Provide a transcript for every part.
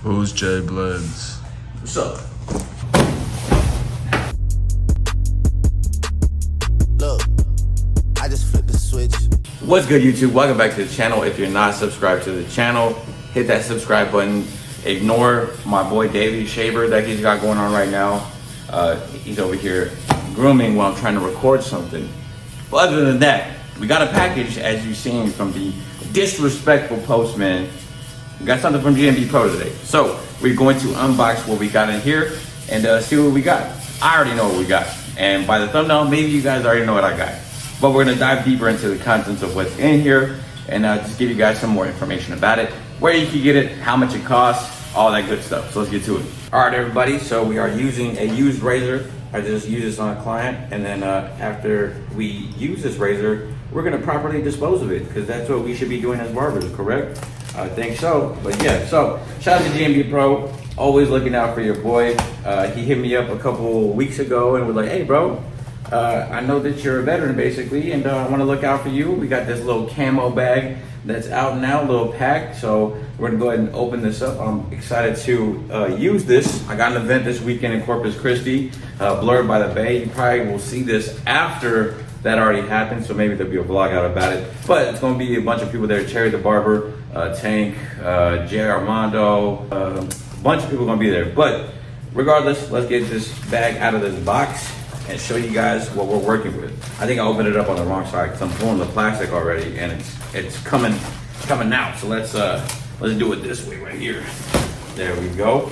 Who's Jay Blends? What's up? Look, I just flipped the switch. What's good, YouTube? Welcome back to the channel. If you're not subscribed to the channel, hit that subscribe button. Ignore my boy Davey Shaver that he's got going on right now. He's over here grooming while I'm trying to record something. But other than that, we got a package, as you've seen from the disrespectful postman. We got something from G&B PRO today. So we're going to unbox what we got in here and see what we got. I already know what we got. And by the thumbnail, maybe you guys already know what I got. But we're gonna dive deeper into the contents of what's in here and just give you guys some more information about it, where you can get it, how much it costs, all that good stuff. So let's get to it. All right, everybody, so we are using a used razor. I just used this on a client, and then after we use this razor, we're gonna properly dispose of it, because that's what we should be doing as barbers, correct? I think so, but yeah, so shout out to G&B PRO, always looking out for your boy. He hit me up a couple weeks ago and was like, hey bro, I know that you're a veteran basically, and I want to look out for you. We got this little camo bag that's out now, a little pack, so we're gonna go ahead and open this up. I'm excited to use this. I got an event this weekend in Corpus Christi, Blurred by the Bay. You probably will see this after that already happened, so maybe there'll be a vlog out about it. But it's gonna be a bunch of people there: Cherry the Barber, Tank, J. Armando, a bunch of people gonna be there. But regardless, let's get this bag out of this box and show you guys what we're working with. I think I opened it up on the wrong side because I'm pulling the plastic already, and it's coming out. So let's do it this way right here. There we go.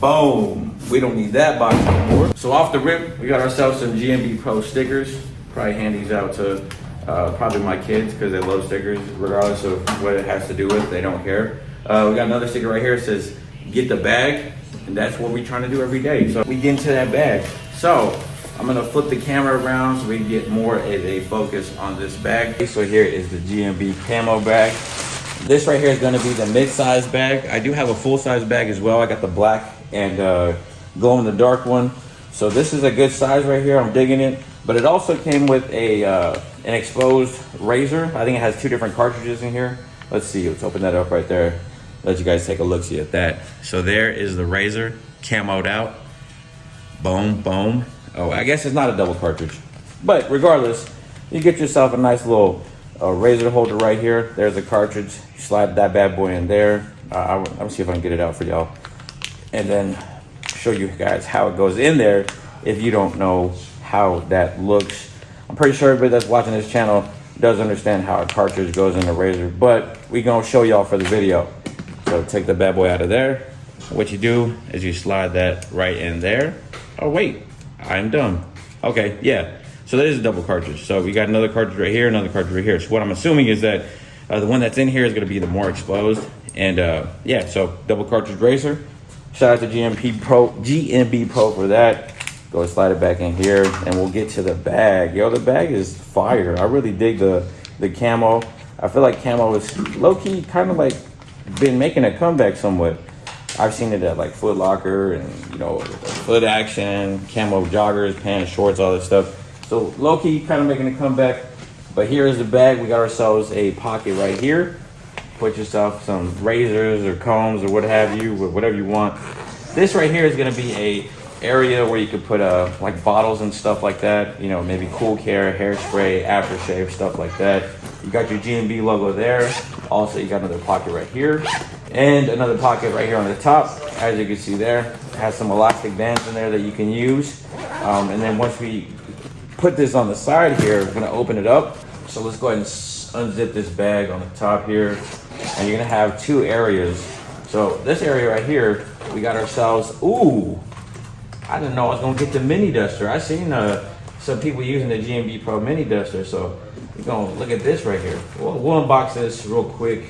Boom. We don't need that box anymore. So off the rip, we got ourselves some G&B PRO stickers. Probably hand these out to probably my kids because they love stickers, regardless of what it has to do with. They don't care. We got another sticker right here that says "Get the bag," and that's what we're trying to do every day. So we get into that bag. So I'm gonna flip the camera around so we can get more of a focus on this bag. So here is the G&B camo bag. This right here is gonna be the mid-size bag. I do have a full-size bag as well. I got the black and glow-in-the-dark one. So this is a good size right here. I'm digging it. But it also came with an exposed razor. I think it has 2 different cartridges in here. Let's see, let's open that up right there. Let you guys take a look-see at that. So there is the razor, camoed out. Boom, boom. Oh, I guess it's not a double cartridge. But regardless, you get yourself a nice little razor holder right here. There's a cartridge. You slide that bad boy in there. I'll see if I can get it out for y'all. And then show you guys how it goes in there if you don't know how that looks. I'm pretty sure everybody that's watching this channel does understand how a cartridge goes in a razor, but we gonna show y'all for the video. So take the bad boy out of there. What you do is you slide that right in there. Oh wait, I'm dumb. Okay, yeah. So that is a double cartridge. So we got another cartridge right here, another cartridge right here. So what I'm assuming is that the one that's in here is gonna be the more exposed. And yeah, so double cartridge razor. Shout out to G&B PRO for that. Go slide it back in here and we'll get to the bag. Yo, the bag is fire. I really dig the camo. I feel like camo is low-key kind of like been making a comeback somewhat. I've seen it at like Foot Locker and, you know, Foot Action, camo joggers, pants, shorts, all that stuff. So low-key kind of making a comeback. But here is the bag. We got ourselves a pocket right here. Put yourself some razors or combs or what have you, whatever you want. This right here is gonna be a area where you could put like bottles and stuff like that, you know, maybe cool care, hairspray, aftershave, stuff like that. You got your G&B logo there. Also, you got another pocket right here and another pocket right here on the top. As you can see there, it has some elastic bands in there that you can use. And then once we put this on the side here, we're gonna open it up. So let's go ahead and unzip this bag on the top here. And you're gonna have 2 areas. So this area right here, we got ourselves, ooh, I didn't know I was gonna get the mini duster. I seen some people using the G&B PRO mini duster, so we're gonna look at this right here. We'll unbox this real quick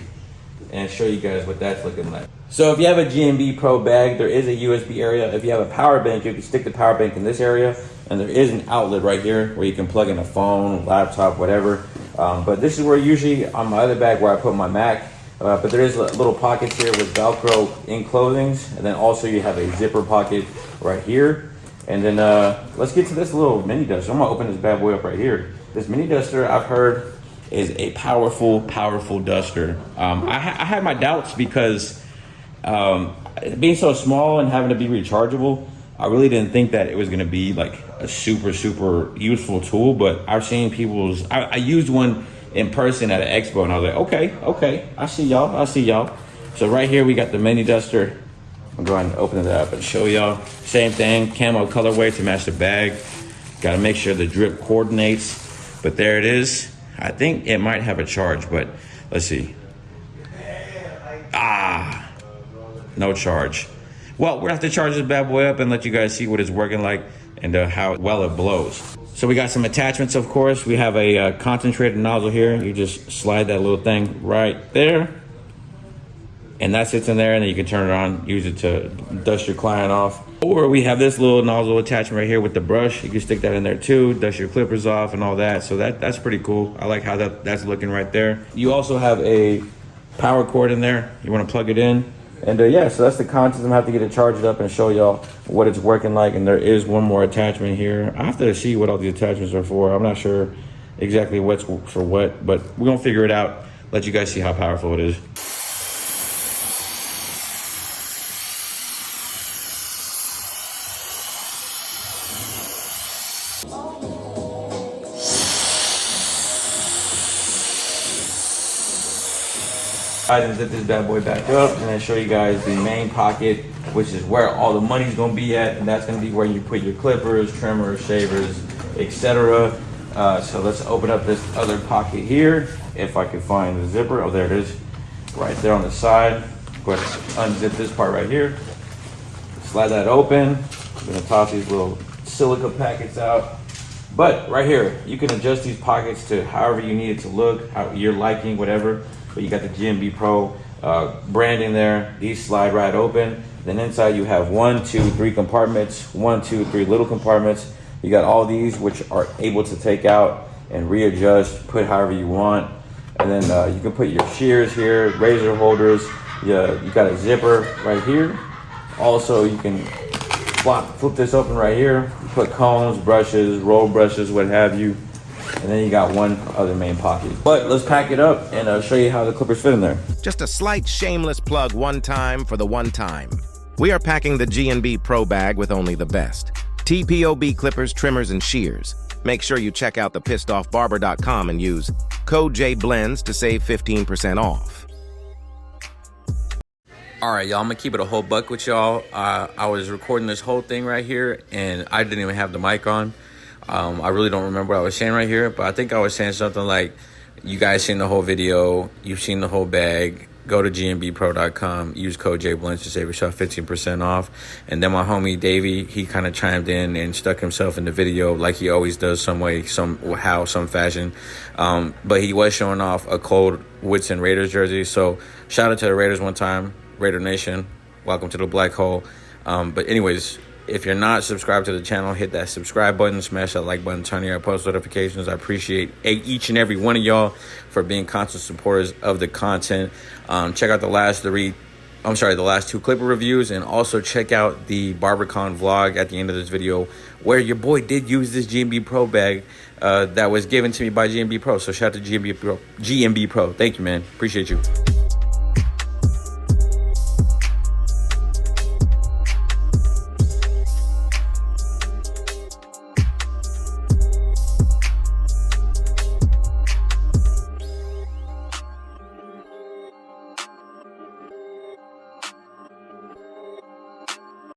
and show you guys what that's looking like. So if you have a G&B PRO bag, there is a USB area. If you have a power bank, you can stick the power bank in this area, and there is an outlet right here where you can plug in a phone, laptop, whatever. But this is where usually on my other bag where I put my Mac. But there is little pockets here with Velcro enclosings, and then also you have a zipper pocket right here. And then let's get to this little mini duster. I'm gonna open this bad boy up right here. This mini duster, I've heard, is a powerful duster. I had my doubts because Being so small and having to be rechargeable, I really didn't think that it was gonna be like a super useful tool. But I've seen people's. I used one in person at an expo, and I was like, okay, I see y'all. So right here we got the mini duster. I'll go ahead and open it up and show y'all. Same thing, camo colorway to match the bag. Got to make sure the drip coordinates. But there it is. I think it might have a charge, but let's see. No charge. Well, we'll have to charge this bad boy up and let you guys see what it's working like and how well it blows. So we got some attachments, of course. We have a concentrated nozzle here. You just slide that little thing right there. And that sits in there, and then you can turn it on, use it to dust your client off. Or we have this little nozzle attachment right here with the brush. You can stick that in there too, dust your clippers off and all that. So that's pretty cool. I like how that's looking right there. You also have a power cord in there. You want to plug it in. And yeah, so that's the contents. I'm gonna have to get it charged up and show y'all what it's working like. And there is one more attachment here. I have to see what all the attachments are for. I'm not sure exactly what's for what, but we're gonna figure it out. Let you guys see how powerful it is. And zip this bad boy back up and then show you guys the main pocket, which is where all the money's gonna be at, and that's gonna be where you put your clippers, trimmers, shavers, etc. So let's open up this other pocket here. If I can find the zipper. Oh, there it is, right there on the side. Go ahead and unzip this part right here. Slide that open. I'm gonna toss these little silica packets out. But right here, you can adjust these pockets to however you need it to look, how you're liking, whatever. But you got the G&B PRO branding there. These slide right open. Then inside you have 1, 2, 3 compartments, 1, 2, 3 little compartments. You got all these which are able to take out and readjust, put however you want. And then you can put your shears here, razor holders. Yeah, you got a zipper right here. Also, you can flip this open right here. You put combs, brushes, roll brushes, what have you. And then you got one other main pocket. But let's pack it up and show you how the clippers fit in there. Just a slight shameless plug one time for the one time. We are packing the G&B PRO bag with only the best. TPOB clippers, trimmers, and shears. Make sure you check out the pissedoffbarber.com and use code JBLENDS to save 15% off. All right, y'all, I'm gonna keep it a whole buck with y'all. I was recording this whole thing right here and I didn't even have the mic on. I really don't remember what I was saying right here, but I think I was saying something like, you guys seen the whole video, you've seen the whole bag, go to GNBpro.com, use code JBLENDS to save yourself 15% off. And then my homie Davey, he kind of chimed in and stuck himself in the video like he always does, some way, somehow, some fashion. But he was showing off a cold Woodson Raiders jersey. So shout out to the Raiders one time, Raider Nation, welcome to the black hole. But anyways, if you're not subscribed to the channel, hit that subscribe button, smash that like button, turn on your post notifications. I appreciate each and every one of y'all for being constant supporters of the content. Check out the last two clipper reviews, and also check out the BarberCon vlog at the end of this video, where your boy did use this G&B PRO bag that was given to me by G&B PRO. So shout out to G&B PRO. Thank you, man. Appreciate you.